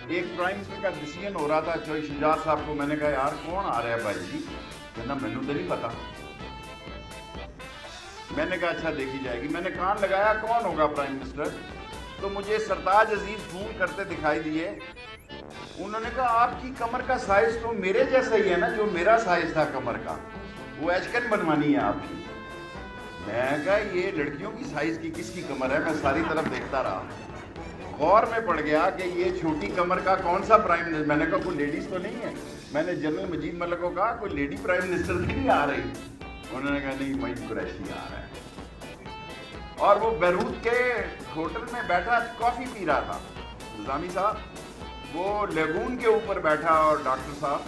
ایک prime minister کا decision ہو رہا تھا چوئی شجاعت صاحب کو، میں نے کہا یار کون آ رہا ہے بھائی جی؟ کہنا مینو تو نہیں پتا۔ میں نے کہا اچھا دیکھی جائے گی۔ میں نے کان لگایا کون ہوگا پرائم منسٹر، تو مجھے سرتاج عزیز فون کرتے دکھائی دیے۔ انہوں نے کہا آپ کی کمر کا سائز تو میرے جیسا ہی ہے نا جو میرا سائز تھا کمر کا، وہ ایچکن بنوانی ہے آپ کی۔ میں کہا یہ لڑکیوں کی سائز کی کس کی کمر ہے؟ میں ساری طرف دیکھتا رہا، غور میں پڑ گیا کہ یہ چھوٹی کمر کا کون سا پرائم منسٹر۔ میں نے کہا کوئی لیڈیز تو نہیں ہے؟ میں نے جنرل مجید ملک کو کہا کوئی لیڈی پرائم منسٹر نہیں آ رہی؟ انہوں نے کہا نہیں معین قریشی آ رہا ہے۔ اور وہ بیروت کے ہوٹل میں بیٹھا کافی پی رہا تھا نظامی صاحب، وہ لیگون کے اوپر بیٹھا اور ڈاکٹر صاحب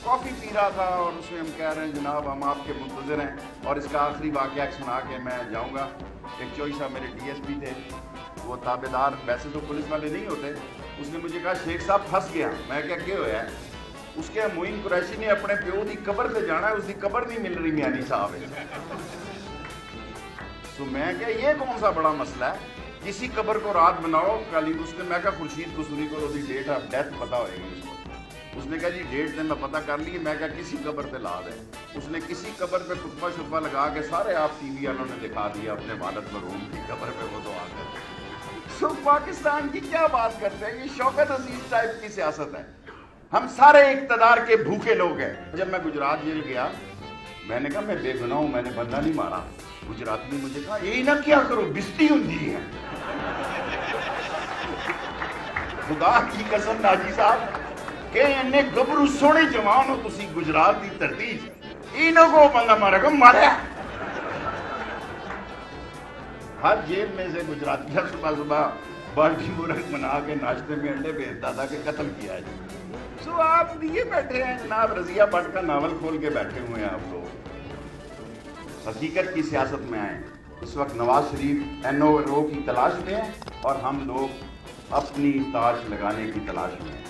کافی پی رہا تھا، اور اس میں ہم کہہ رہے ہیں جناب ہم آپ کے منتظر ہیں، اور اس کا آخری واقعہ سنا کے میں جاؤں گا۔ ایک چوئی صاحب میرے ڈی ایس پی تھے، وہ تابع دار ویسے تو پولیس والے نہیں ہوتے، اس نے مجھے کہا شیخ صاحب پھنس گیا۔ میں کیا ہوا ہے؟ اس کے معین قریشی نے اپنے پیو دی قبر سے جانا ہے، اس کی قبر نہیں مل رہی میانی صاحب ہے۔ تو میں کیا یہ کون سا بڑا مسئلہ ہے؟ کسی قبر کو رات بناؤ کالی۔ اس نے میں کہا خورشید قصوری کو دی ڈیٹ آف ڈیتھ پتا ہوئے گی اس کو۔ اس نے کہا جی ڈیٹ نے میں پتہ کر لی۔ میں کہا کسی قبر پہ لا دے۔ اس نے کسی قبر پہ خطبہ شطبہ لگا کے سارے آپ ٹی وی والوں نے دکھا دیا اپنے والد مرحوم کی قبر پہ وہ دعا کر۔ سو پاکستان کی کیا بات کرتے ہیں؟ یہ شوکت عزیز ٹائپ کی سیاست ہے۔ ہم سارے اقتدار کے بھوکے لوگ ہیں۔ جب میں گجرات جیل گیا میں نے کہا میں بے گناہ ہوں، میں نے بندہ نہیں مارا۔ گجراتی نے مجھے کہا یہی نہ کیا کرو بستی ہوندی ہے۔ خدا کی قسم ناجی صاحب کہ انہیں گبرو سونے جوان ہو تسی گجرات دی دھرتی انہوں کو بندہ مارے گا ماریا۔ ہر جیب میں سے گجراتی صبح صبح بالٹی مرغ بنا کے ناشتے میں انڈے بھیجتا تھا کہ قتل کیا جائے۔ سو آپ لیے بیٹھے ہیں جناب، رضیہ بٹ کا ناول کھول کے بیٹھے ہوئے ہیں آپ لوگ۔ حقیقت کی سیاست میں آئیں۔ اس وقت نواز شریف NO کی تلاش میں ہے اور ہم لوگ اپنی تاج لگانے کی تلاش میں ہیں۔